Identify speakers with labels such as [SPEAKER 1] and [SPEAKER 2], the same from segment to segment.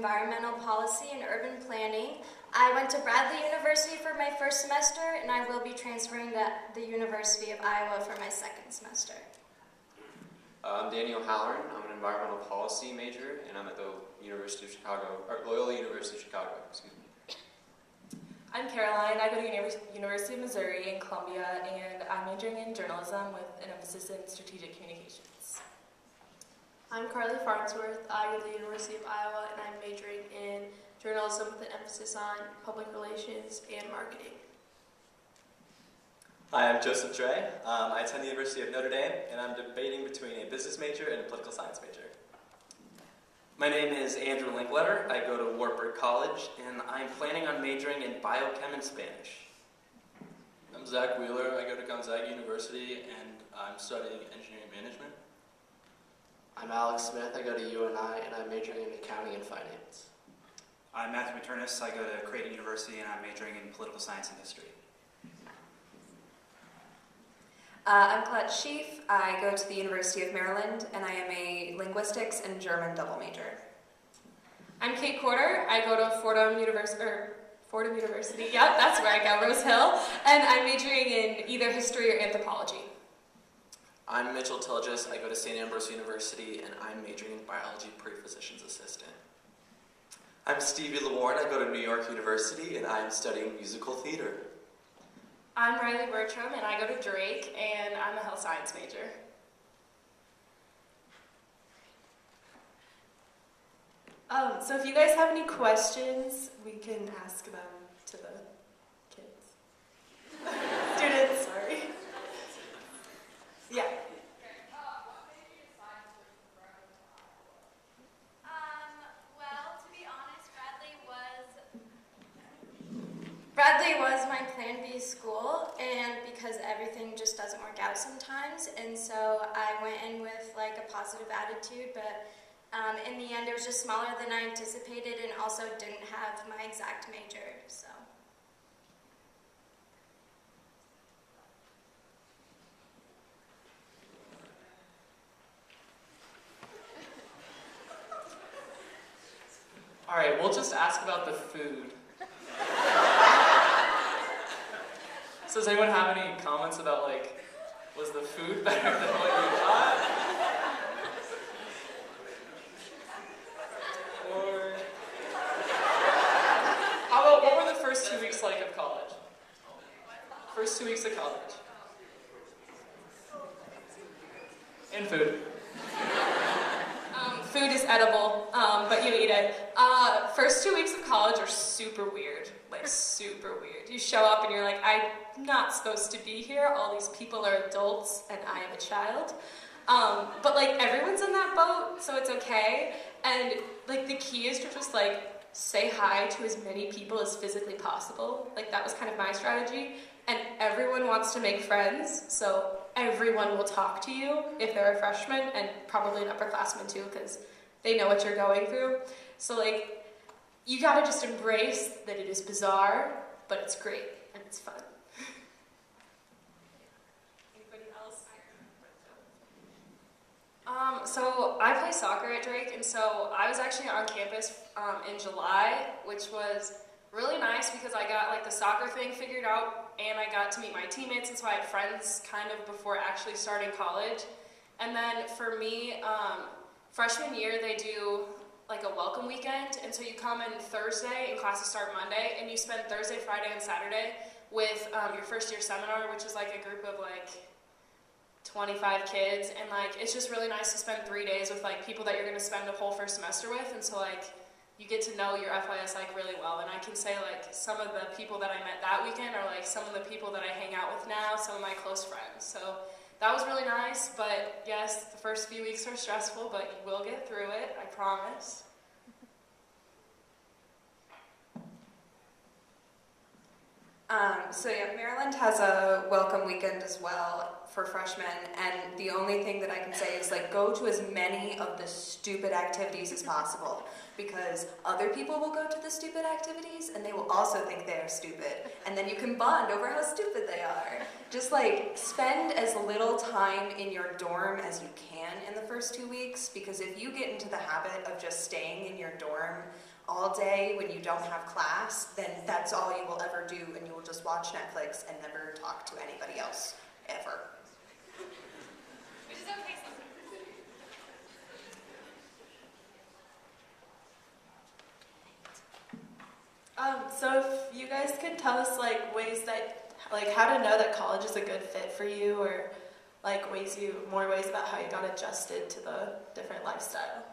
[SPEAKER 1] environmental policy and urban planning. I went to Bradley University for my first semester, and I will be transferring to the University of Iowa for my second semester.
[SPEAKER 2] I'm Daniel Halloran. I'm an environmental policy major, and I'm at the University of Chicago, or Loyola University of Chicago, excuse me.
[SPEAKER 3] I'm Caroline. I go to University of Missouri in Columbia, and I'm majoring in journalism with an emphasis in strategic communications.
[SPEAKER 4] I'm Carly Farnsworth. I go to the University of Iowa, and I'm majoring in journalism with an emphasis on public relations and marketing.
[SPEAKER 5] Hi, I'm Joseph Dre. I attend the University of Notre Dame, and I'm debating between a business major and a political science major.
[SPEAKER 6] My name is Andrew Linkletter. I go to Wartburg College, and I'm planning on majoring in biochem and Spanish.
[SPEAKER 7] I'm Zach Wheeler. I go to Gonzaga University, and I'm studying engineering management.
[SPEAKER 8] I'm Alex Smith. I go to UNI, and I'm majoring in accounting and finance.
[SPEAKER 9] I'm Matthew Maternis. I go to Creighton University, and I'm majoring in political science and history.
[SPEAKER 10] I'm Colette Schief. I go to the University of Maryland, and I am a linguistics and German double major.
[SPEAKER 3] I'm Kate Corder. I go to Fordham University. Yep, that's where I go, Rose Hill. And I'm majoring in either history or anthropology.
[SPEAKER 11] I'm Mitchell Tilgis. I go to St. Ambrose University, and I'm majoring in biology pre-physician's assistant.
[SPEAKER 12] I'm Stevie LeWarn. I go to New York University, and I'm studying musical theater.
[SPEAKER 13] I'm Riley Bertram, and I go to Drake, and I'm a health science major.
[SPEAKER 3] So if you guys have any questions, we can ask them to the kids. Students, sorry. Yeah.
[SPEAKER 1] Bradley was my Plan B school, and because everything just doesn't work out sometimes, and so I went in with like a positive attitude, but in the end it was just smaller than I anticipated and also didn't have my exact major, so.
[SPEAKER 6] All right, we'll just ask about the food. So does anyone have any comments about, like, was the food better than what you thought? Or how about, what were the first 2 weeks like of college? First 2 weeks of college. And food.
[SPEAKER 3] Food is edible, but you eat it. First 2 weeks of college are super weird, like super weird. You show up and you're like, I'm not supposed to be here. All these people are adults and I am a child. But like everyone's in that boat, so it's okay. And like the key is to just like say hi to as many people as physically possible. Like that was kind of my strategy. And everyone wants to make friends, so everyone will talk to you if they're a freshman, and probably an upperclassman too, because they know what you're going through. So like, you gotta just embrace that it is bizarre, but it's great, and it's fun. Anybody else?
[SPEAKER 13] So I play soccer at Drake, and so I was actually on campus in July, which was really nice because I got like the soccer thing figured out and I got to meet my teammates, and so I had friends kind of before actually starting college. And then for me, freshman year they do like a welcome weekend, and so you come in Thursday and classes start Monday, and you spend Thursday, Friday, and Saturday with your first year seminar, which is like a group of like 25 kids, and like it's just really nice to spend 3 days with like people that you're going to spend the whole first semester with, and so like you get to know your FYS like really well. And I can say like some of the people that I met that weekend are like some of the people that I hang out with now, some of my close friends. So that was really nice, but yes, the first few weeks are stressful, but you will get through it, I promise.
[SPEAKER 10] So yeah, Maryland has a welcome weekend as well for freshmen, and the only thing that I can say is like go to as many of the stupid activities as possible, because other people will go to the stupid activities and they will also think they are stupid, and then you can bond over how stupid they are. Just like spend as little time in your dorm as you can in the first 2 weeks, because if you get into the habit of just staying in your dorm all day when you don't have class, then that's all you will ever do, and you will just watch Netflix and never talk to anybody else, ever.
[SPEAKER 3] Which is okay sometimes.
[SPEAKER 4] So if you guys could tell us like ways that, like how to know that college is a good fit for you, or like more ways about how you got adjusted to the different lifestyle.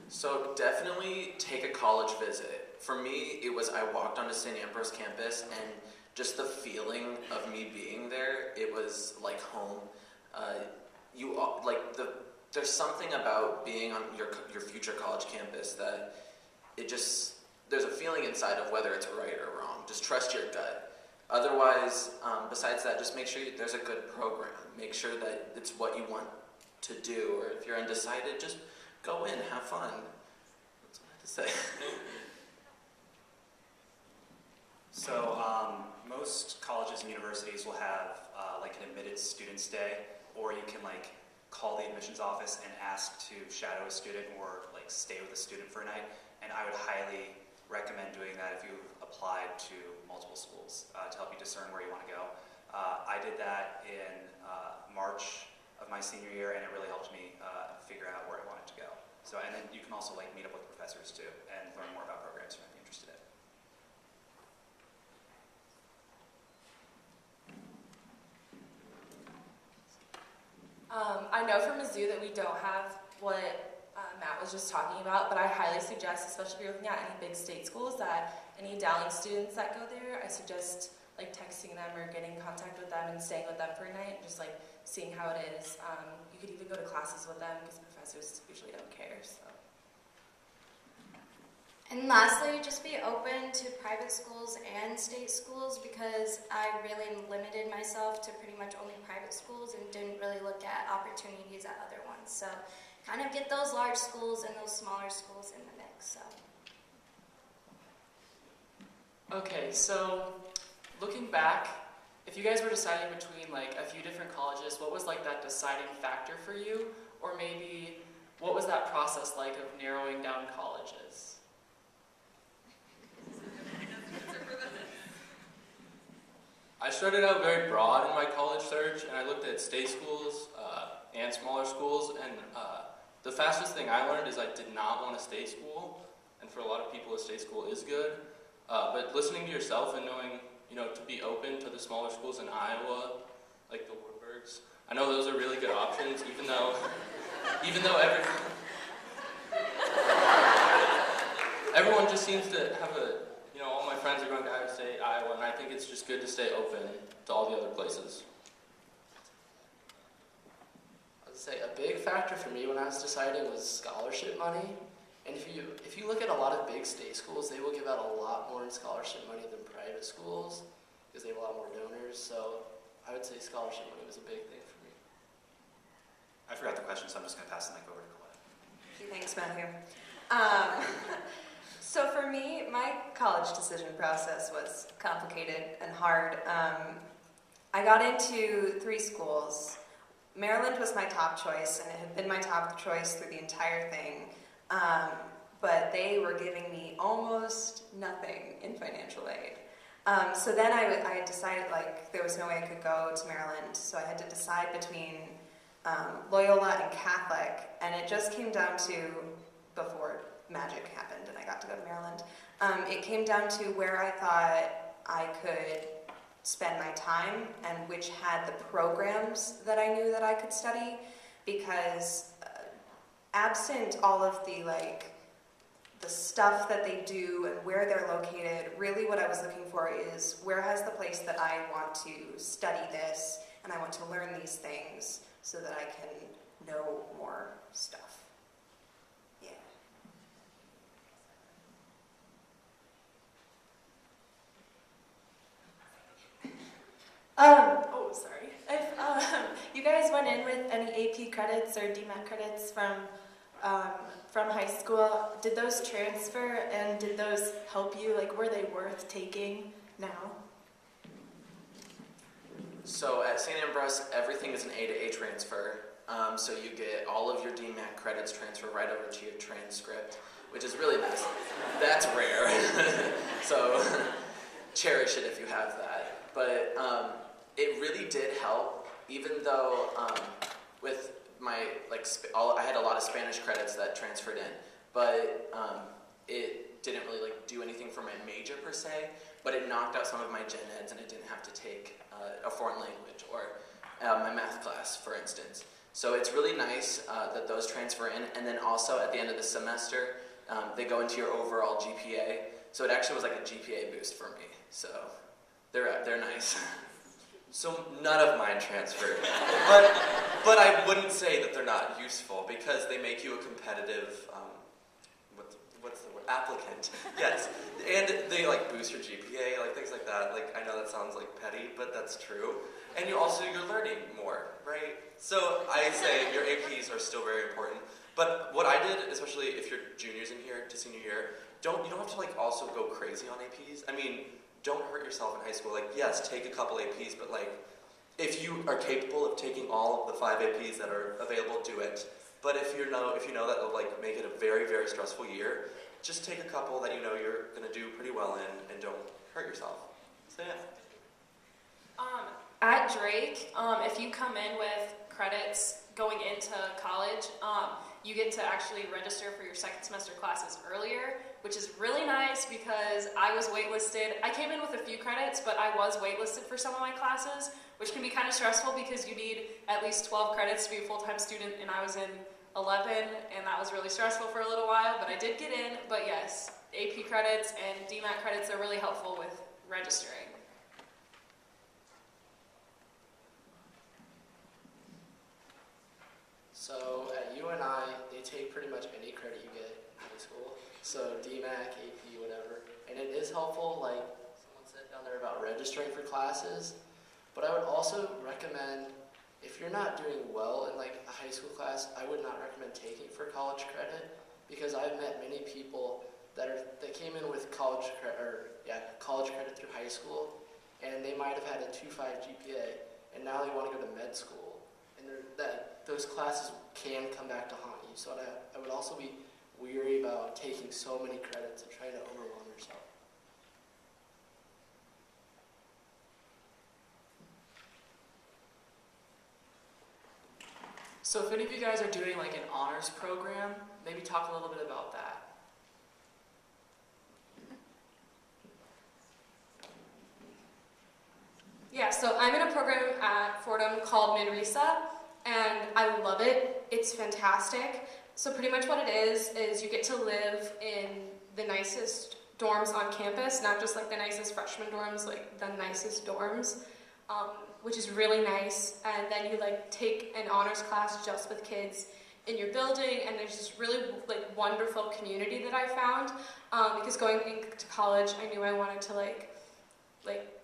[SPEAKER 11] So definitely take a college visit. For me, it was I walked onto St. Ambrose campus, and just the feeling of me being there, it was like home. There's something about being on your future college campus that there's a feeling inside of whether it's right or wrong. Just trust your gut. Otherwise, besides that, just make sure there's a good program. Make sure that it's what you want to do, or if you're undecided, just go in, have fun. That's all I have to say.
[SPEAKER 9] So most colleges and universities will have like an admitted students day, or you can like call the admissions office and ask to shadow a student or like stay with a student for a night. And I would highly recommend doing that if you've applied to multiple schools to help you discern where you want to go. I did that in March of my senior year, and it really helped me figure out where I wanted to go. So, and then you can also like meet up with professors too and learn more about programs you might be interested in.
[SPEAKER 3] I know from Mizzou that we don't have what Matt was just talking about, but I highly suggest, especially if you're looking at any big state schools, that any Dowling students that go there, I suggest like texting them or getting in contact with them and staying with them for a night, just like seeing how it is. You could even go to classes with them because professors usually don't care. So.
[SPEAKER 1] And lastly, just be open to private schools and state schools, because I really limited myself to pretty much only private schools and didn't really look at opportunities at other ones. So kind of get those large schools and those smaller schools in the mix. So.
[SPEAKER 14] Okay, so looking back, if you guys were deciding between like a few different colleges, what was like that deciding factor for you? Or maybe what was that process like of narrowing down colleges?
[SPEAKER 7] I started out very broad in my college search, and I looked at state schools and smaller schools, and the fastest thing I learned is I did not want a state school, and for a lot of people a state school is good, but listening to yourself and knowing, to be open to the smaller schools in Iowa, like the Wartburgs, I know those are really good options, even though everyone just seems to have all my friends are going to Iowa State, Iowa, and I think it's just good to stay open to all the other places.
[SPEAKER 8] I'd say a big factor for me when I was deciding was scholarship money. And if you look at a lot of big state schools, they will give out a lot more in scholarship money than private schools because they have a lot more donors. So I would say scholarship money was a big thing for me.
[SPEAKER 9] I forgot the question, so I'm just going to pass the mic over to Colette.
[SPEAKER 10] Thanks, Matthew. So for me, my college decision process was complicated and hard. I got into 3 schools. Maryland was my top choice, and it had been my top choice through the entire thing. But they were giving me almost nothing in financial aid. So then I decided there was no way I could go to Maryland, so I had to decide between Loyola and Catholic, and it just came down to, before magic happened and I got to go to Maryland, it came down to where I thought I could spend my time and which had the programs that I knew that I could study, because absent all of the stuff that they do and where they're located, really what I was looking for is where has the place that I want to study this and I want to learn these things so that I can know more stuff.
[SPEAKER 4] Sorry. If you guys went in with any AP credits or DMAT credits from high school, did those transfer and did those help you? Were they worth taking now?
[SPEAKER 11] So at St. Ambrose, everything is an A to A transfer. So you get all of your DMAC credits transfer right over to your transcript, which is really nice. That's rare. So cherish it if you have that. But it really did help, even though with my, I had a lot of Spanish credits that transferred in, but it didn't really do anything for my major per se, but it knocked out some of my gen eds and I didn't have to take a foreign language or my math class, for instance. So it's really nice that those transfer in, and then also at the end of the semester, they go into your overall GPA. So it actually was like a GPA boost for me. So they're nice.
[SPEAKER 12] So none of mine transferred, but I wouldn't say that they're not useful because they make you a competitive, what's the word, applicant. Yes, and they boost your GPA, things like that. I know that sounds petty, but that's true. And you're learning more, right? So I say your APs are still very important. But what I did, especially if you're juniors in here to senior year, you don't have to also go crazy on APs. I mean, don't hurt yourself in high school. Yes, take a couple APs, but if you are capable of taking all of the 5 APs that are available, do it. But if you know that will make it a very, very stressful year, just take a couple that you're going to do pretty well in and don't hurt yourself. So yeah.
[SPEAKER 13] At Drake, if you come in with credits going into college, you get to actually register for your second semester classes earlier, which is really nice because I was waitlisted. I came in with a few credits, but I was waitlisted for some of my classes, which can be kind of stressful because you need at least 12 credits to be a full-time student, and I was in 11, and that was really stressful for a little while, but I did get in. But yes, AP credits and DMAT credits are really helpful with registering.
[SPEAKER 8] So at UNI, they take pretty much any credit you get in high school. So DMAC, AP, whatever. And it is helpful, someone said down there about registering for classes. But I would also recommend, if you're not doing well in a high school class, I would not recommend taking it for college credit, because I've met many people that came in with college credit through high school, and they might have had a 2.5 GPA, and now they want to go to med school. And those classes can come back to haunt you. So I would also be weary about taking so many credits and trying to overwhelm yourself.
[SPEAKER 14] So if any of you guys are doing an honors program, maybe talk a little bit about that.
[SPEAKER 3] Yeah, so I'm in a program at Fordham called Midrisa, and I love it. It's fantastic. So pretty much what it is you get to live in the nicest dorms on campus, not just the nicest freshman dorms, the nicest dorms, which is really nice. And then you take an honors class just with kids in your building, and there's this really wonderful community that I found, because going into college, I knew I wanted to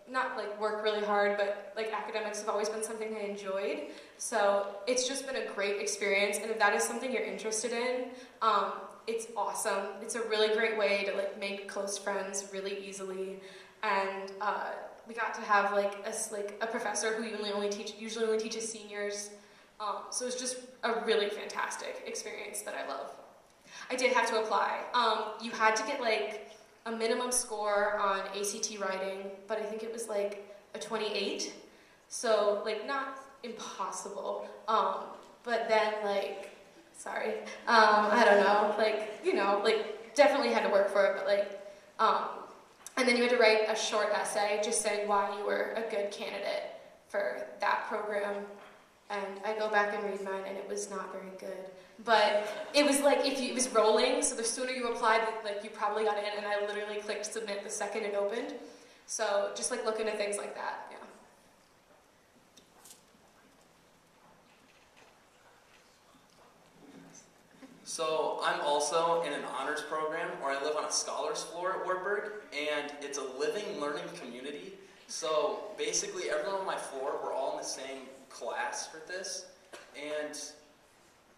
[SPEAKER 3] not work really hard, but academics have always been something I enjoyed. So it's just been a great experience, and if that is something you're interested in, it's awesome. It's a really great way to make close friends really easily, and we got to have a professor who usually only teaches seniors. So it's just a really fantastic experience that I love. I did have to apply. You had to get a minimum score on ACT writing, but I think it was a 28. So not impossible. But then sorry, I don't know, definitely had to work for it, but and then you had to write a short essay just saying why you were a good candidate for that program. And I go back and read mine, and it was not very good. But it was it was rolling, so the sooner you applied, you probably got in, and I literally clicked submit the second it opened. So just looking at things like that, yeah.
[SPEAKER 6] So I'm also in an honors program where I live on a scholars floor at Wartburg, and it's a living, learning community. So basically everyone on my floor, we're all in the same class for this, and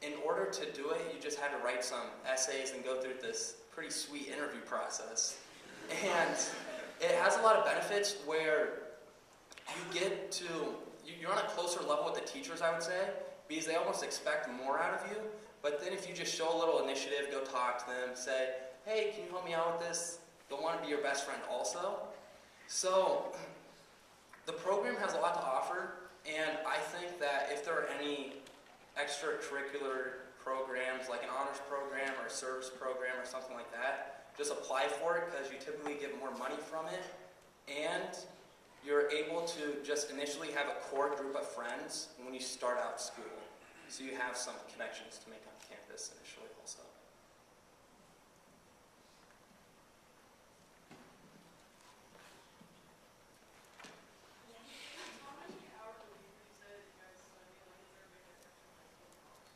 [SPEAKER 6] in order to do it, you just had to write some essays and go through this pretty sweet interview process. And it has a lot of benefits where you get to, you're on a closer level with the teachers, I would say, because they almost expect more out of you. But then if you just show a little initiative, go talk to them, say, hey, can you help me out with this? They'll want to be your best friend also. So the program has a lot to offer, and I think that if there are any extracurricular programs like an honors program or a service program or something like that, just apply for it because you typically get more money from it, and you're able to just initially have a core group of friends when you start out school. So you have some connections to make on campus initially also.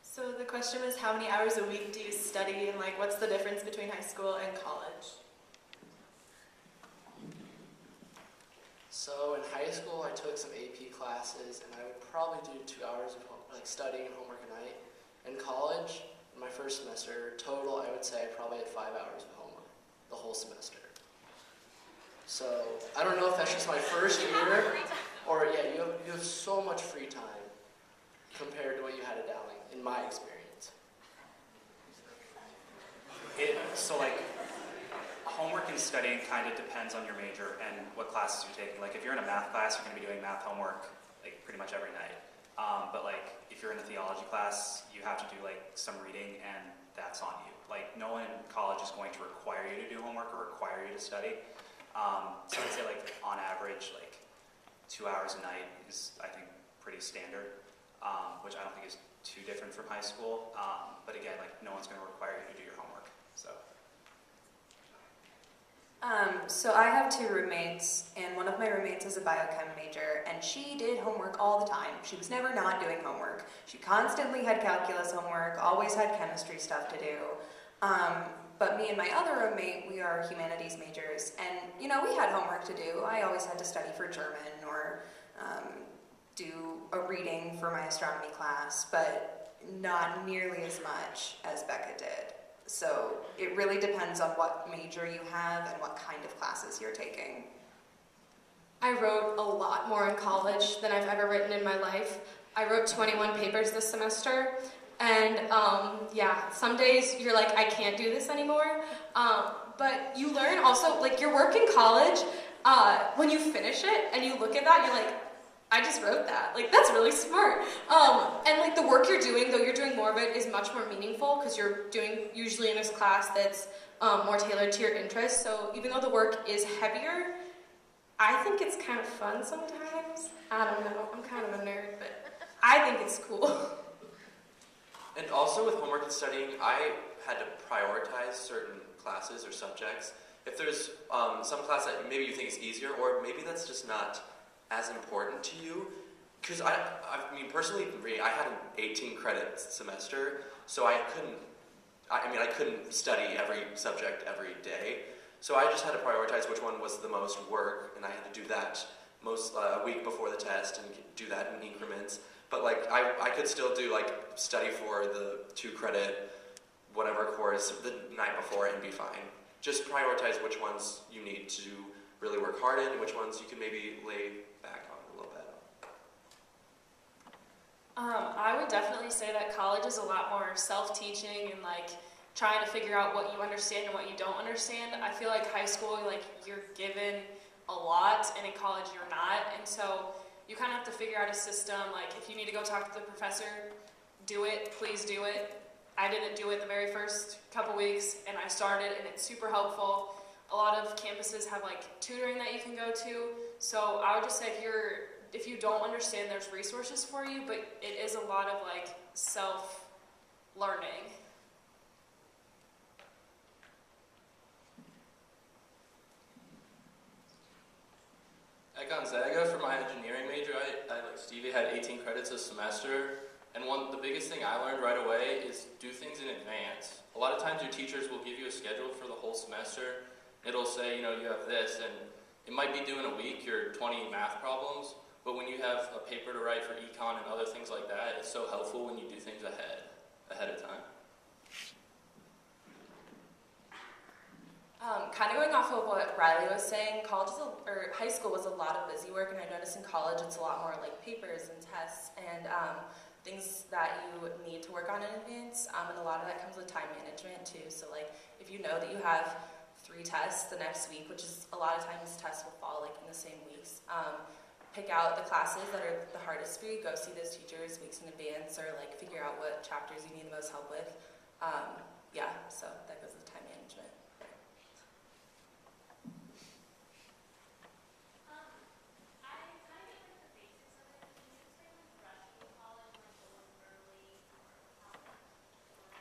[SPEAKER 4] So the question was, how many hours a week do you study, and like, what's the difference between high school and college?
[SPEAKER 8] So in high school, I took some AP classes, and I would probably do 2 hours of studying and homework a night. In college, in my first semester, total, I would say I probably had 5 hours of homework the whole semester. So I don't know if that's just my first year, or yeah, you have so much free time compared to what you had at Dowling, in my experience.
[SPEAKER 9] So like, homework and studying kind of depends on your major and what classes you're taking. Like if you're in a math class, you're going to be doing math homework like pretty much every night. But like if you're in a theology class, you have to do like some reading, and that's on you. Like no one in college is going to require you to do homework or require you to study. So I'd say like on average, like 2 hours a night is I think pretty standard, which I don't think is too different from high school. But again, like no one's going to require you to do your homework.
[SPEAKER 10] So I have 2 roommates, and one of my roommates is a biochem major, and she did homework all the time. She was never not doing homework. She constantly had calculus homework, always had chemistry stuff to do. But me and my other roommate, we are humanities majors, and you know, we had homework to do. I always had to study for German or do a reading for my astronomy class, but not nearly as much as Becca did. So it really depends on what major you have and what kind of classes you're taking.
[SPEAKER 13] I wrote a lot more in college than I've ever written in my life. I wrote 21 papers this semester, and yeah, some days you're like, I can't do this anymore. But you learn also, like your work in college, when you finish it and you look at that, you're like, I just wrote that. Like, that's really smart. And like the work you're doing, though you're doing more of it, is much more meaningful because you're doing usually in this class that's more tailored to your interests. So even though the work is heavier, I think it's kind of fun sometimes. I don't know. I'm kind of a nerd, but I think it's cool.
[SPEAKER 11] And also with homework and studying, I had to prioritize certain classes or subjects. If there's some class that maybe you think is easier, or maybe that's just not as important to you, because I mean personally for me, I had an 18 credit semester, so I couldn't study every subject every day, so I just had to prioritize which one was the most work, and I had to do that a week before the test and do that in increments. But like I could still do like study for the 2 credit whatever course the night before and be fine. Just prioritize which ones you need to really work hard in, and which ones you can maybe lay back on a little bit.
[SPEAKER 13] I would definitely say that college is a lot more self-teaching and like trying to figure out what you understand and what you don't understand. I feel like high school, like you're given a lot, and in college you're not, and so you kind of have to figure out a system. Like if you need to go talk to the professor, do it, please do it. I didn't do it the very first couple weeks, and I started, and it's super helpful. A lot of campuses have like tutoring that you can go to, so I would just say if you don't understand, there's resources for you, but it is a lot of like self-learning.
[SPEAKER 7] At Gonzaga, for my engineering major, I like Stevie, had 18 credits a semester, and the biggest thing I learned right away is do things in advance. A lot of times your teachers will give you a schedule for the whole semester. It'll say, you have this, and it might be doing a week, your 20 math problems, but when you have a paper to write for econ and other things like that, it's so helpful when you do things ahead of time.
[SPEAKER 4] Kind of going off of what Riley was saying, high school was a lot of busy work, and I noticed in college it's a lot more like papers and tests. And things that you need to work on in advance, and a lot of that comes with time management too. So like if you know that you have 3 tests the next week, which is a lot of times tests will fall like in the same weeks, pick out the classes that are the hardest for you, go see those teachers weeks in advance, or like figure out what chapters you need the most help with. Yeah, so that goes with time management.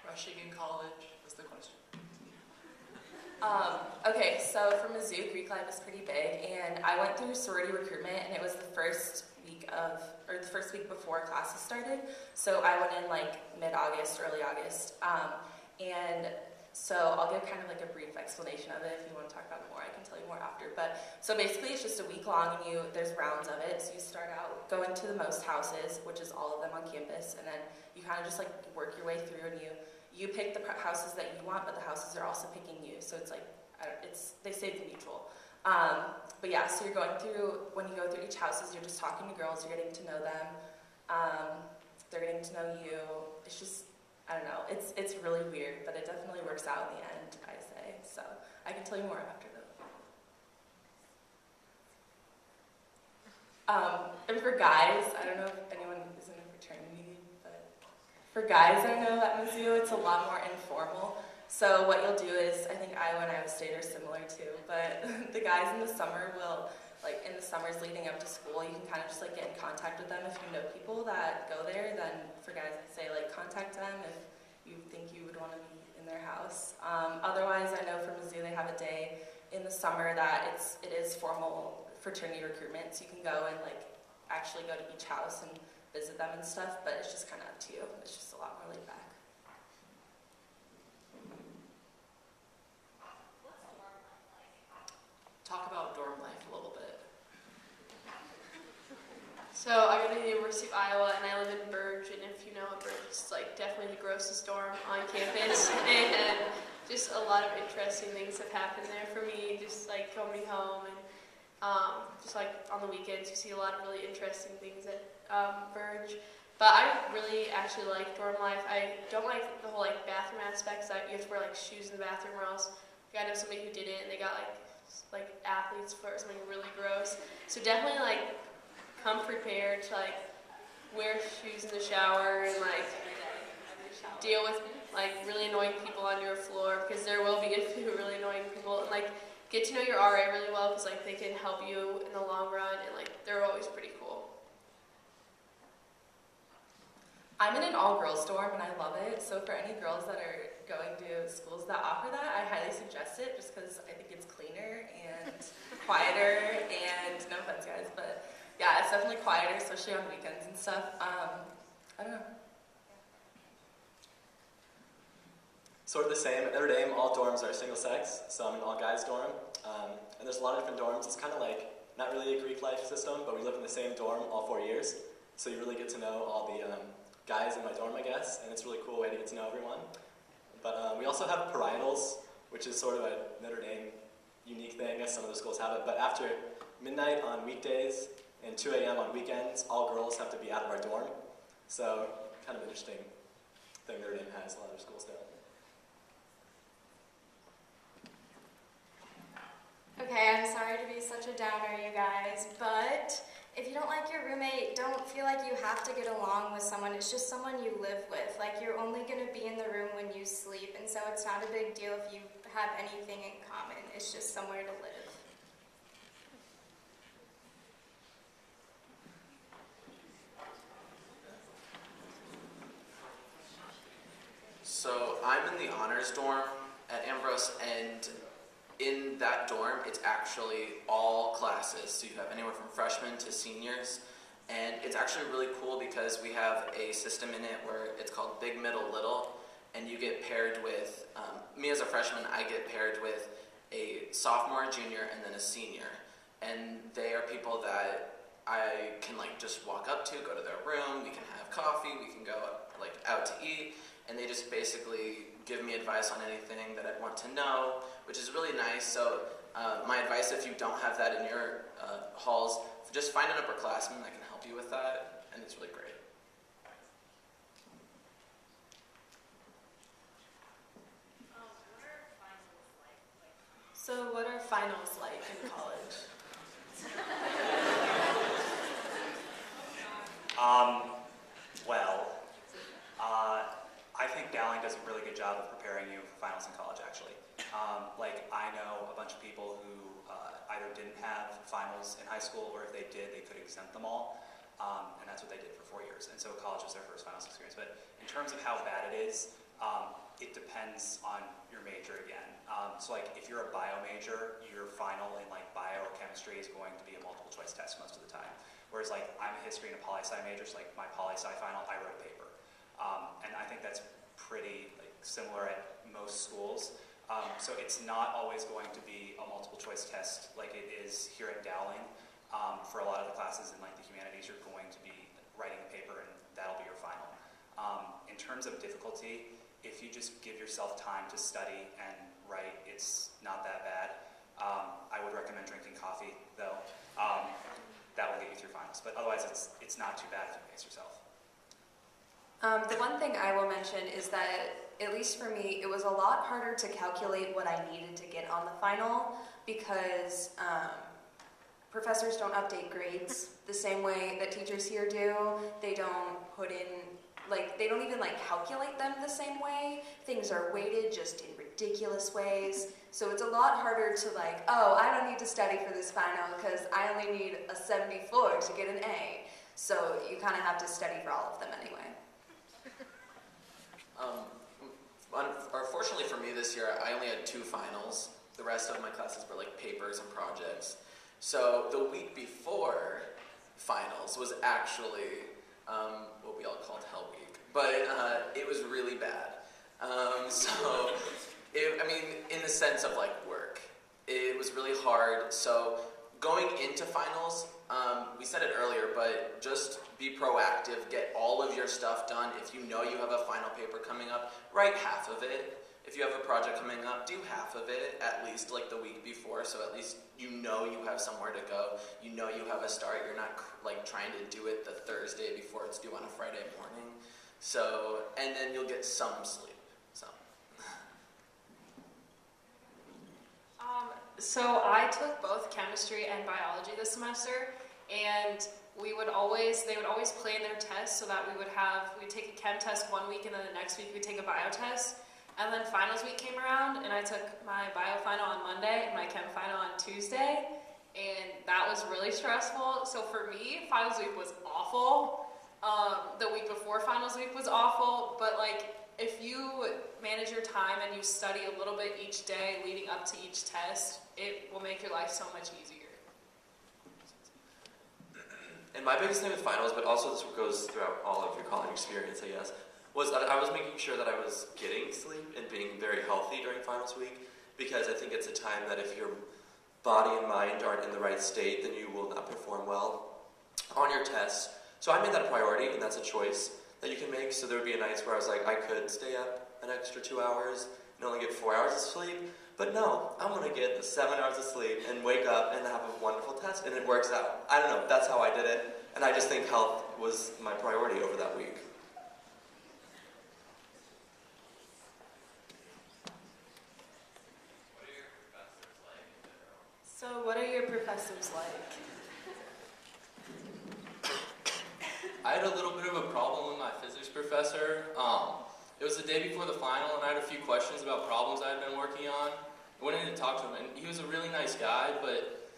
[SPEAKER 14] Rushing in college was the question.
[SPEAKER 4] Okay, so for Mizzou, Greek life is pretty big, and I went through sorority recruitment, and it was the first week before classes started. So I went in like mid-August, early August, and so I'll give kind of like a brief explanation of it. If you want to talk about it more, I can tell you more after. But so basically, it's just a week long, and there's rounds of it. So you start out going to the most houses, which is all of them on campus, and then you kind of just like work your way through, and you pick the houses that you want, but the houses are also picking you. So it's like, they say the mutual. But yeah, so you're going through, when you go through each houses, you're just talking to girls, you're getting to know them. They're getting to know you. It's just, I don't know, it's really weird, but it definitely works out in the end, I say. So I can tell you more after though. And for guys, I don't know if anyone is in a fraternity, but for guys I know at Mizzou, it's a lot more informal. So what you'll do is, I think Iowa and Iowa State are similar too, but the guys in the summer will, like in the summers leading up to school, you can kind of just like get in contact with them. If you know people that go there, then for guys I say like contact them if you think you would want to be in their house. Otherwise, I know for Mizzou they have a day in the summer that it is formal fraternity recruitment, so you can go and like actually go to each house and visit them and stuff, but it's just kind of up to you. It's just a lot more laid back.
[SPEAKER 14] Talk about dorm life a little bit.
[SPEAKER 13] So I go to the University of Iowa, and I live in Burge, and if you know what Burge is, like definitely the grossest dorm on campus, and just a lot of interesting things have happened there for me, just like coming home, and just like on the weekends you see a lot of really interesting things at Burge. But I really actually like dorm life. I don't like the whole like bathroom aspects, that you have to wear like shoes in the bathroom, or else I know somebody who did it and they got like athlete's foot or something really gross. So definitely like come prepared to like wear shoes in the shower and like deal with like really annoying people on your floor, because there will be a few really annoying people, and like get to know your RA really well, because like they can help you in the long run, and like they're always pretty cool.
[SPEAKER 4] I'm in an all-girls dorm, and I love it. So for any girls that are going to schools that offer that, I highly suggest it, just because I think it's cleaner and quieter, and no offense, guys, but yeah, it's definitely quieter, especially on weekends and stuff. I don't know.
[SPEAKER 5] Sort of the same. At Notre Dame, all dorms are single sex, so I'm in an all-guys dorm. And there's a lot of different dorms. It's kind of like, not really a Greek life system, but we live in the same dorm all 4 years. So you really get to know all the guys in my dorm, I guess, and it's a really cool way to get to know everyone. But we also have parietals, which is sort of a Notre Dame unique thing. I guess some of the schools have it. But after midnight on weekdays and 2 a.m. on weekends, all girls have to be out of our dorm. So kind of interesting thing Notre Dame has, a lot of schools don't.
[SPEAKER 1] Okay, I'm sorry to be such a downer, you guys, but if you don't like your roommate, don't feel like you have to get along with someone. It's just someone you live with. Like, you're only going to be in the room when you sleep, and so it's not a big deal if you have anything in common. It's just somewhere to live.
[SPEAKER 11] So I'm in the honors dorm at Ambrose, and in that dorm, it's actually all classes. So you have anywhere from freshmen to seniors. And it's actually really cool because we have a system in it where it's called Big, Middle, Little. And you get paired with, me as a freshman, I get paired with a sophomore, junior, and then a senior. And they are people that I can like just walk up to, go to their room, we can have coffee, we can go like out to eat. And they just basically give me advice on anything that I want to know, which is really nice. So my advice, if you don't have that in your halls, just find an upperclassman that can help you with that, and it's really great.
[SPEAKER 9] does a really good job of preparing you for finals in college, actually. Like, I know a bunch of people who either didn't have finals in high school, or if they did, they could exempt them all. And that's what they did for 4 years. And so college was their first finals experience. But in terms of how bad it is, it depends on your major again. So like, if you're a bio major, your final in like bio or chemistry is going to be a multiple choice test most of the time. Whereas like, I'm a history and a poli-sci major, so like my poli-sci final, I wrote a paper. And I think that's pretty like similar at most schools. So it's not always going to be a multiple choice test like it is here at Dowling. For a lot of the classes in like the humanities, you're going to be writing a paper and that'll be your final. In terms of difficulty, if you just give yourself time to study and write, it's not that bad. I would recommend drinking coffee though. That will get you through finals, but otherwise it's not too bad if you pace yourself.
[SPEAKER 10] The one thing I will mention is that, at least for me, it was a lot harder to calculate what I needed to get on the final because professors don't update grades the same way that teachers here do. They don't put in, like, they don't even like calculate them the same way. Things are weighted just in ridiculous ways. So it's a lot harder to like, oh, I don't need to study for this final because I only need a 74 to get an A. So you kind of have to study for all of them anyway.
[SPEAKER 11] Fortunately for me this year, I only had 2 finals. The rest of my classes were like papers and projects. So the week before finals was actually what we all called Hell Week, but it was really bad. I mean, in the sense of like work, it was really hard. So going into finals, we said it earlier, but just be proactive, get all of your stuff done. If you know you have a final paper coming up, write half of it. If you have a project coming up, do half of it, at least like the week before, so at least you know you have somewhere to go, you know you have a start, you're not like trying to do it the Thursday before it's due on a Friday morning. So, and then you'll get some sleep, so.
[SPEAKER 13] So I took both chemistry and biology this semester, and they would always plan their tests so that we'd take a chem test one week and then the next week we'd take a bio test. And then finals week came around and I took my bio final on Monday and my chem final on Tuesday, and that was really stressful. So for me, finals week was awful. The week before finals week was awful, but like, if you manage your time and you study a little bit each day leading up to each test, it will make your life so much easier.
[SPEAKER 12] And my biggest thing with finals, but also this goes throughout all of your college experience, I guess, was that I was making sure that I was getting sleep and being very healthy during finals week, because I think it's a time that if your body and mind aren't in the right state, then you will not perform well on your tests. So I made that a priority, and that's a choice that you can make. So there would be nights where I was like, I could stay up an extra 2 hours and only get 4 hours of sleep, but no, I'm going to get the 7 hours of sleep and wake up and have a wonderful test, and it works out. I don't know, that's how I did it, and I just think health was my priority over that week.
[SPEAKER 4] So what are your professors like?
[SPEAKER 7] I had a little bit of a problem with my physics professor. It was the day before the final, and I had a few questions about problems I had been working on. I went in to talk to him, and he was a really nice guy, but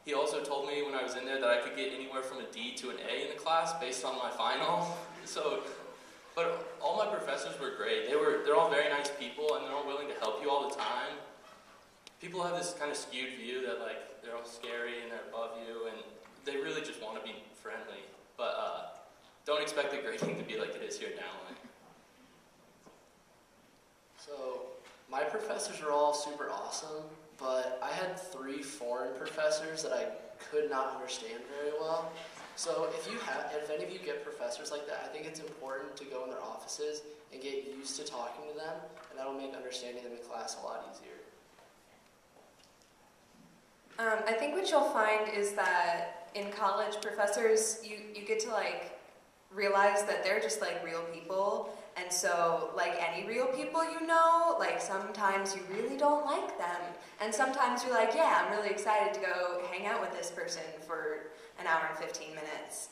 [SPEAKER 7] he also told me when I was in there that I could get anywhere from a D to an A in the class based on my final. But all my professors were great. They're all very nice people, and they're all willing to help you all the time. People have this kind of skewed view that like they're all scary and they're above you, and they really just want to be friendly. But don't expect the grading to be like it is here at Dowling.
[SPEAKER 8] So my professors were all super awesome, but I had 3 foreign professors that I could not understand very well. So if any of you get professors like that, I think it's important to go in their offices and get used to talking to them, and that'll make understanding them in class a lot easier.
[SPEAKER 10] I think what you'll find is that in college, professors, you get to like realize that they're just like real people, and so like any real people you know, like sometimes you really don't like them, and sometimes you're like, yeah, I'm really excited to go hang out with this person for an hour and 15 minutes,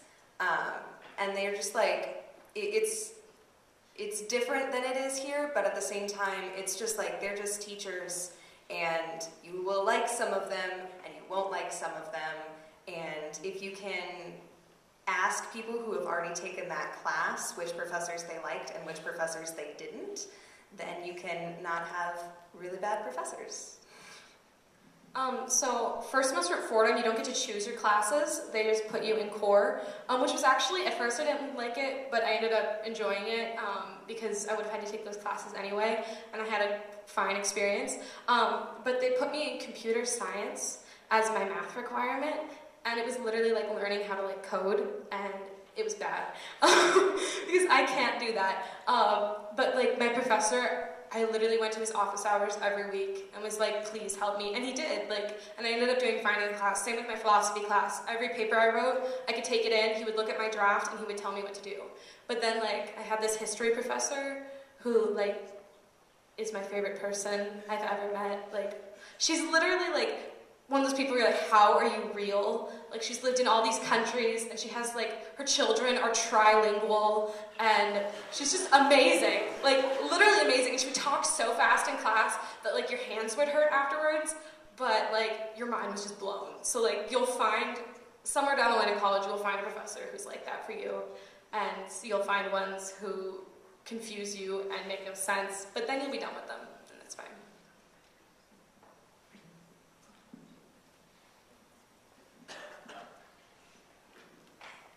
[SPEAKER 10] and they're just like, it's different than it is here, but at the same time, it's just like they're just teachers, and you will like some of them, and you won't like some of them. And if you can ask people who have already taken that class which professors they liked and which professors they didn't, then you can not have really bad professors.
[SPEAKER 3] So first semester at Fordham, you don't get to choose your classes. They just put you in core, which was actually, at first I didn't like it, but I ended up enjoying it because I would have had to take those classes anyway, and I had a fine experience. But they put me in computer science as my math requirement, and it was literally like learning how to like code, and it was bad because I can't do that. But like my professor, I literally went to his office hours every week and was like, please help me. And he did, like, and I ended up doing fine in class. Same with my philosophy class. Every paper I wrote, I could take it in, he would look at my draft, and he would tell me what to do. But then, like, I had this history professor who, like, is my favorite person I've ever met. Like, she's literally, like, one of those people where you're like, how are you real? Like, she's lived in all these countries, and she has, like, her children are trilingual, and she's just amazing. Like, literally amazing. And she would talk so fast in class that, like, your hands would hurt afterwards, but, like, your mind was just blown. So, like, you'll find, somewhere down the line in college, you'll find a professor who's like that for you, and you'll find ones who confuse you and make no sense, but then you'll be done with them, and that's fine.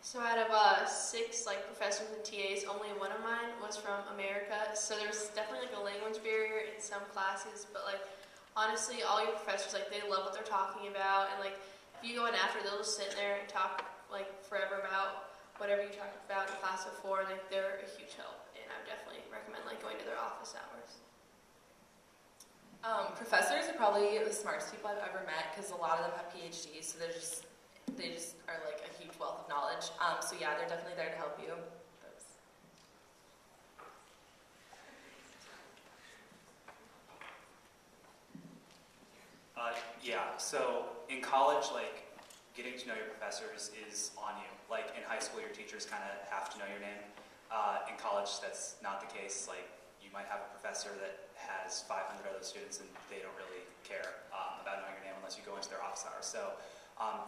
[SPEAKER 13] So out of 6 like professors and TAs, only one of mine was from America. So there's definitely like a language barrier in some classes, but like honestly, all your professors like they love what they're talking about, and like if you go in after, they'll just sit there and talk like forever about whatever you talked about in class before. Like they're a huge help, and I would definitely recommend like going to their office hours.
[SPEAKER 4] Professors are probably the smartest people I've ever met because a lot of them have PhDs, so they just are like a huge wealth of knowledge. So yeah, they're definitely there to help you.
[SPEAKER 9] Yeah, so in college, like, getting to know your professors is on you. Like, in high school, your teachers kind of have to know your name. In college, that's not the case. Like, you might have a professor that has 500 other students and they don't really care about knowing your name unless you go into their office hours. So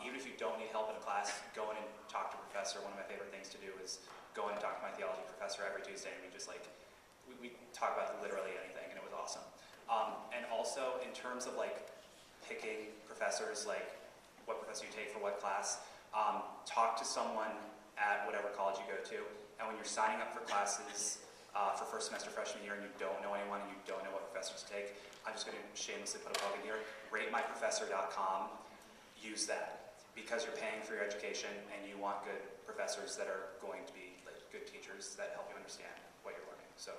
[SPEAKER 9] even if you don't need help in a class, go in and talk to a professor. One of my favorite things to do is go in and talk to my theology professor every Tuesday, and we just like, we talk about literally anything, and it was awesome. And also, in terms of like picking professors, like what professor you take for what class, talk to someone at whatever college you go to, and when you're signing up for classes for first semester freshman year and you don't know anyone and you don't know what professors to take, I'm just going to shamelessly put a plug in here, ratemyprofessor.com, use that, because you're paying for your education and you want good professors that are going to be like good teachers that help you understand what you're learning, so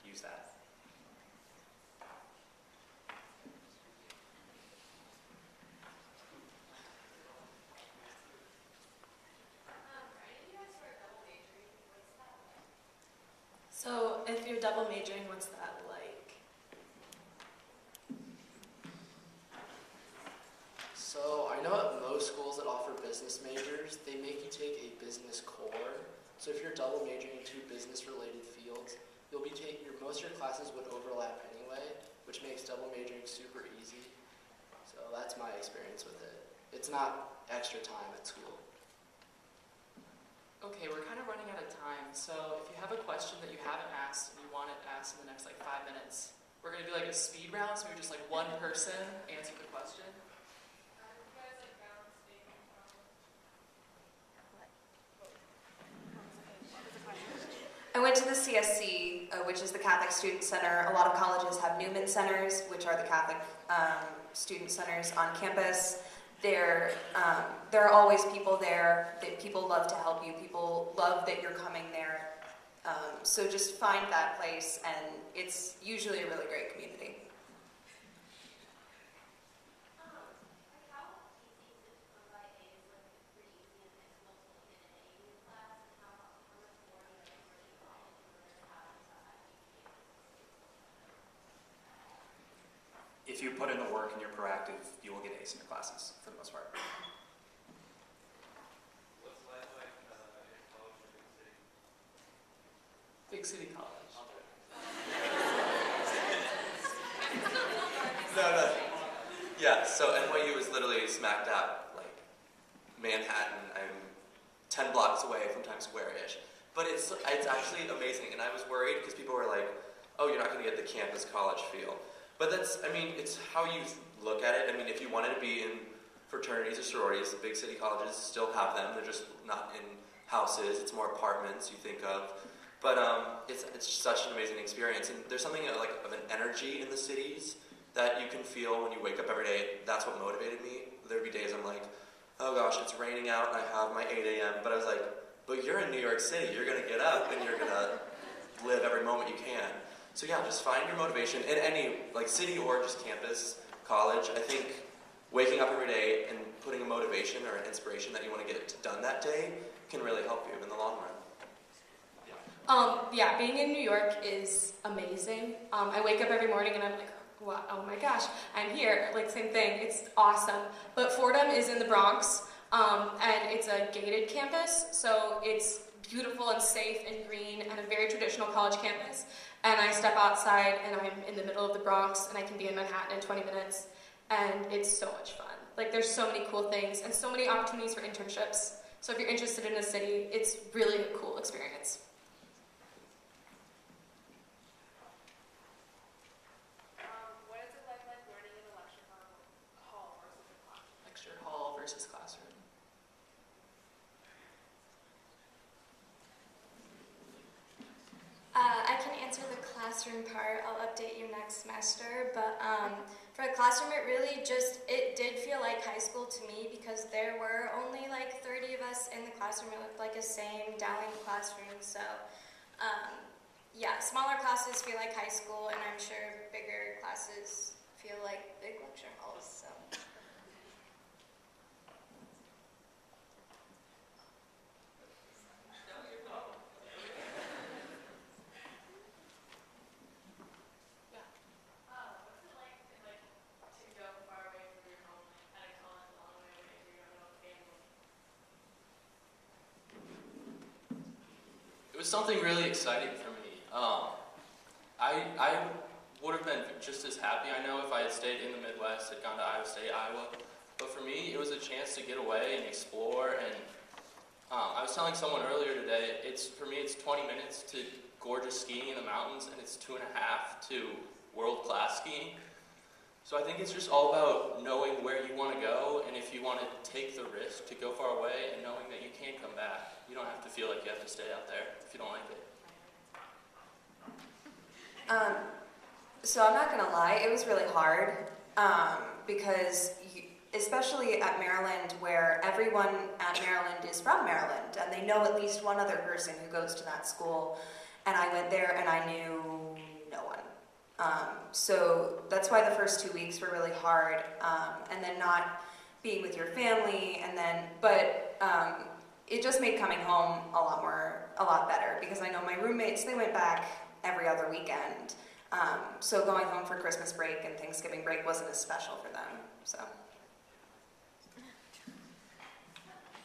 [SPEAKER 9] use that.
[SPEAKER 4] So if you're double majoring, what's that like?
[SPEAKER 8] So I know at most schools that offer business majors, they make you take a business core. So if you're double majoring in 2 business-related fields, you'll be taking most of your classes would overlap anyway, which makes double majoring super easy. So that's my experience with it. It's not extra time at school.
[SPEAKER 14] Okay, we're kind of running out of time, so if you have a question that you haven't asked and you want it asked in the next like 5 minutes, we're going to do like a speed round, so we're just like one person answer the question.
[SPEAKER 10] I went to the CSC, which is the Catholic Student Center. A lot of colleges have Newman Centers, which are the Catholic student centers on campus. There are always people there. People love to help you. People love that you're coming there. So just find that place, and it's usually a really great community.
[SPEAKER 9] If you put in the work and you're proactive, you will get A's in your classes, for the most part.
[SPEAKER 7] What's life like in college or big city?
[SPEAKER 14] Big city college.
[SPEAKER 12] Yeah, so NYU is literally smack dab, like, Manhattan. I'm 10 blocks away from Times Square-ish. But it's actually amazing, and I was worried because people were like, oh, you're not going to get the campus college feel. But that's, I mean, it's how you look at it. I mean, if you wanted to be in fraternities or sororities, the big city colleges still have them. They're just not in houses. It's more apartments you think of. But it's such an amazing experience. And there's something like of an energy in the cities that you can feel when you wake up every day. That's what motivated me. There'd be days I'm like, oh gosh, it's raining out and I have my 8 a.m. But I was like, but you're in New York City. You're going to get up and you're going to live every moment you can. So yeah, just find your motivation in any, like, city or just campus, college. I think waking up every day and putting a motivation or an inspiration that you want to get done that day can really help you in the long run.
[SPEAKER 3] Yeah, being in New York is amazing. I wake up every morning and I'm like, wow, oh my gosh, I'm here. Like, same thing, it's awesome. But Fordham is in the Bronx, and it's a gated campus, so it's beautiful and safe and green and a very traditional college campus. And I step outside and I'm in the middle of the Bronx and I can be in Manhattan in 20 minutes, and it's so much fun. Like, there's so many cool things and so many opportunities for internships. So if you're interested in a city, it's really a cool experience.
[SPEAKER 14] Lecture hall versus classroom.
[SPEAKER 1] I can answer the classroom part. I'll update you next semester. But for the classroom, it did feel like high school to me because there were only like 30 of us in the classroom. It looked like a same Dowling classroom. So yeah, smaller classes feel like high school, and I'm sure bigger classes feel like big lecture halls. So.
[SPEAKER 7] It was something really exciting for me. I would have been just as happy, I know, if I had stayed in the Midwest, had gone to Iowa State, Iowa. But for me, it was a chance to get away and explore. And I was telling someone earlier today, for me, it's 20 minutes to gorgeous skiing in the mountains, and it's 2.5 to world-class skiing. So I think it's just all about knowing where you want to go, and if you want to take the risk to go far away, and knowing that you can come back. You don't have to feel like you have to stay out there if you don't like it.
[SPEAKER 10] So I'm not going to lie, it was really hard because especially at Maryland, where everyone at Maryland is from Maryland and they know at least one other person who goes to that school, and I went there and I knew no one. So that's why the first 2 weeks were really hard, and then not being with your family, but it just made coming home a lot better, because I know my roommates, they went back every other weekend. So going home for Christmas break and Thanksgiving break wasn't as special for them.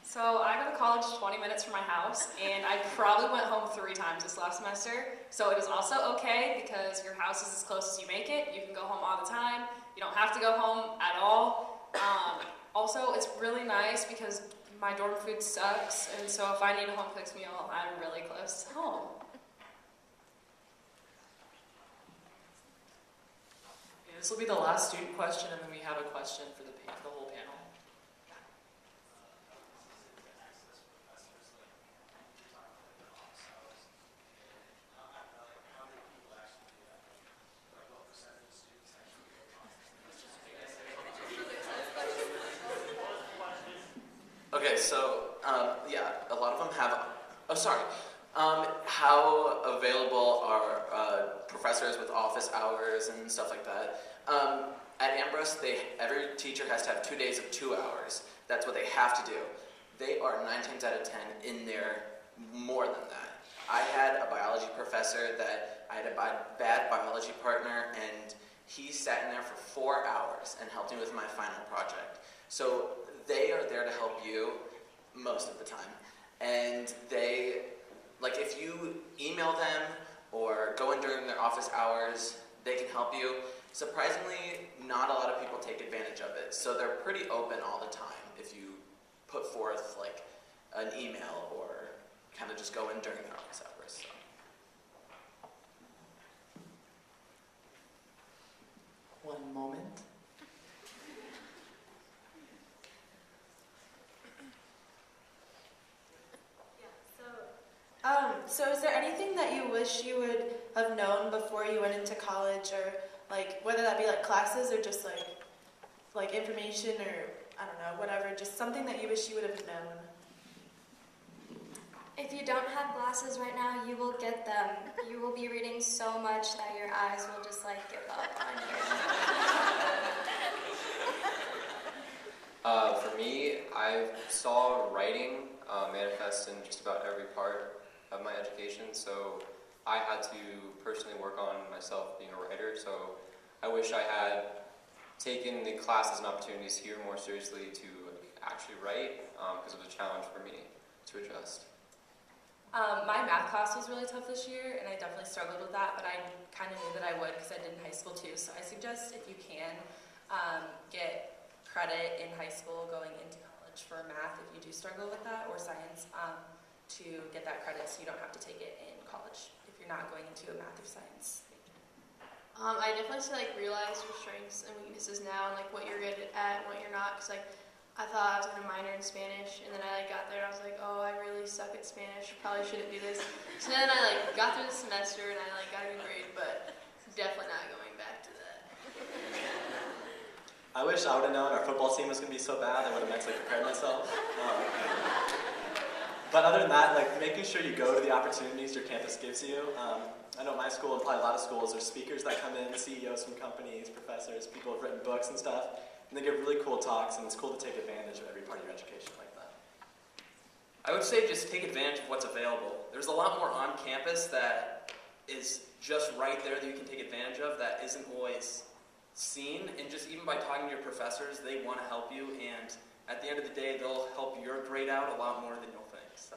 [SPEAKER 13] So I go to college 20 minutes from my house, and I probably went home 3 times this last semester. So it is also okay because your house is as close as you make it. You can go home all the time. You don't have to go home at all. Also, it's really nice because my dorm food sucks, and so if I need a home cooked meal, I'm really close to home.
[SPEAKER 14] Okay, this will be the last student question, and then we have a question for the whole panel.
[SPEAKER 11] Okay, so yeah, a lot of them have. Oh, sorry. How available are professors with office hours and stuff like that? At Ambrose, every teacher has to have 2 days of 2 hours. That's what they have to do. They are 9 times out of 10 in there more than that. I had a biology professor that I had a bad biology partner, and he sat in there for 4 hours and helped me with my final project. So they are there to help you most of the time. And if you email them or go in during their office hours, they can help you. Surprisingly, not a lot of people take advantage of it, so they're pretty open all the time if you put forth like an email or kind of just go in during their office hours. So.
[SPEAKER 14] One moment.
[SPEAKER 4] So is there anything that you wish you would have known before you went into college, or like whether that be like classes or just like information or I don't know, whatever, just something that you wish you would have known?
[SPEAKER 1] If you don't have glasses right now, you will get them. You will be reading so much that your eyes will just like give up on you.
[SPEAKER 2] For me, I saw writing manifest in just about every part of my education, so I had to personally work on myself being a writer, so I wish I had taken the classes and opportunities here more seriously to actually write, because it was a challenge for me to adjust.
[SPEAKER 3] My math class was really tough this year, and I definitely struggled with that, but I kind of knew that I would because I did in high school too, so I suggest if you can get credit in high school going into college for math if you do struggle with that, or science, to get that credit so you don't have to take it in college if you're not going into a math or science.
[SPEAKER 13] I definitely say like realize your strengths and weaknesses now, and like what you're good at and what you're not. Cause like I thought I was gonna minor in Spanish, and then I like got there and I was like, oh, I really suck at Spanish. Probably shouldn't do this. So then I like got through the semester and I like got a good grade, but definitely not going back to that.
[SPEAKER 5] I wish I would have known our football team was gonna be so bad. I would have mentally prepared myself. But other than that, like making sure you go to the opportunities your campus gives you. I know my school and probably a lot of schools, there's speakers that come in, CEOs from companies, professors, people who have written books and stuff, and they give really cool talks, and it's cool to take advantage of every part of your education like that.
[SPEAKER 6] I would say just take advantage of what's available. There's a lot more on campus that is just right there that you can take advantage of that isn't always seen, and just even by talking to your professors, they want to help you, and at the end of the day, they'll help your grade out a lot more than you'll think. So,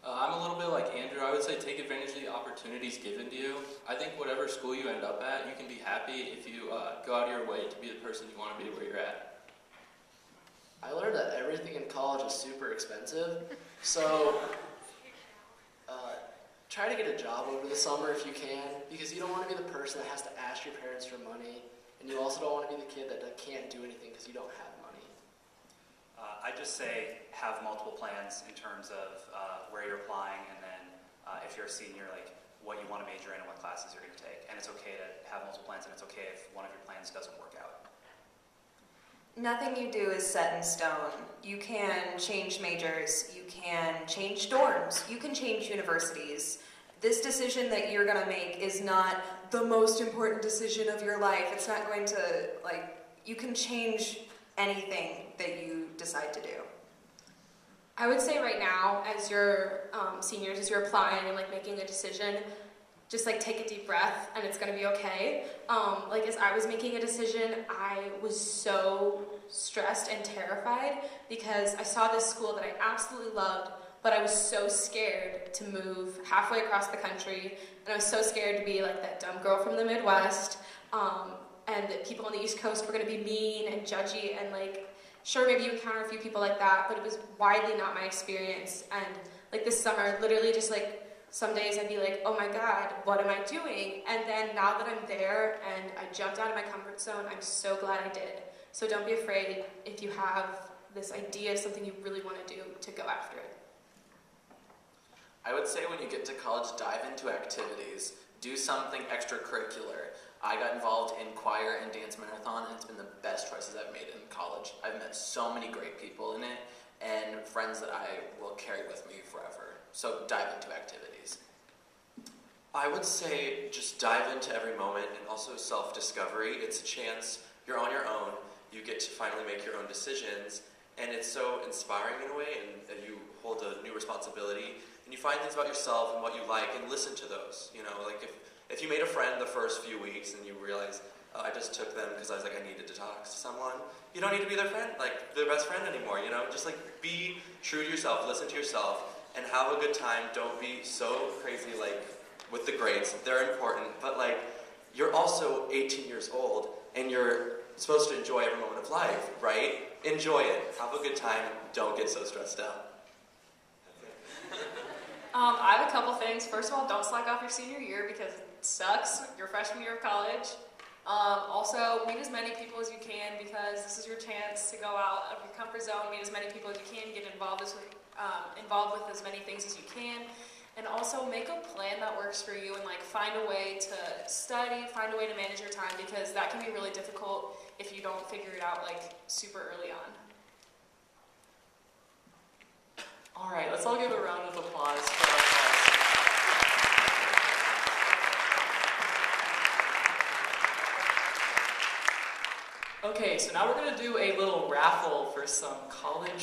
[SPEAKER 7] I'm a little bit like Andrew. I would say take advantage of the opportunities given to you. I think whatever school you end up at, you can be happy if you go out of your way to be the person you want to be where you're at.
[SPEAKER 8] I learned that everything in college is super expensive, so try to get a job over the summer if you can, because you don't want to be the person that has to ask your parents for money, and you also don't want to be the kid that can't do anything because you don't have money.
[SPEAKER 9] I just say have multiple plans in terms of where you're applying, and then if you're a senior, like what you want to major in and what classes you're going to take. And it's okay to have multiple plans, and it's okay if one of your plans doesn't work out.
[SPEAKER 10] Nothing you do is set in stone. You can change majors, you can change dorms, you can change universities. This decision that you're going to make is not the most important decision of your life. It's not going to, you can change anything that you decide to do.
[SPEAKER 13] I would say right now, as your seniors, as you're applying and like making a decision, just like take a deep breath and it's gonna be okay. As I was making a decision, I was so stressed and terrified because I saw this school that I absolutely loved, but I was so scared to move halfway across the country, and I was so scared to be like that dumb girl from the Midwest, and that people on the East Coast were gonna be mean and judgy, and sure, maybe you encounter a few people like that, but it was widely not my experience. And this summer, literally just some days I'd be like, oh my God, what am I doing? And then now that I'm there and I jumped out of my comfort zone, I'm so glad I did. So don't be afraid if you have this idea of something you really want to do to go after it.
[SPEAKER 11] I would say when you get to college, dive into activities. Do something extracurricular. I got involved in choir and dance marathon, and it's been the best choices I've made in college. I've met so many great people in it, and friends that I will carry with me forever. So dive into activities.
[SPEAKER 12] I would say just dive into every moment, and also self-discovery. It's a chance. You're on your own. You get to finally make your own decisions, and it's so inspiring in a way, and you hold a new responsibility, and you find things about yourself and what you like, and listen to those. If you made a friend the first few weeks and you realize, oh, I just took them because I was I needed to talk to someone, you don't need to be their friend, their best friend anymore, Just be true to yourself, listen to yourself, and have a good time. Don't be so crazy with the grades. They're important, but you're also 18 years old, and you're supposed to enjoy every moment of life, right? Enjoy it. Have a good time. Don't get so stressed out.
[SPEAKER 13] I have a couple things. First of all, don't slack off your senior year because it sucks, your freshman year of college. Also, meet as many people as you can because this is your chance to go out of your comfort zone, meet as many people as you can, get involved with as many things as you can, and also make a plan that works for you and like find a way to study, find a way to manage your time because that can be really difficult if you don't figure it out like super early on.
[SPEAKER 14] All right, let's all give a round of applause for our class. Okay, so now we're going to do a little raffle for some college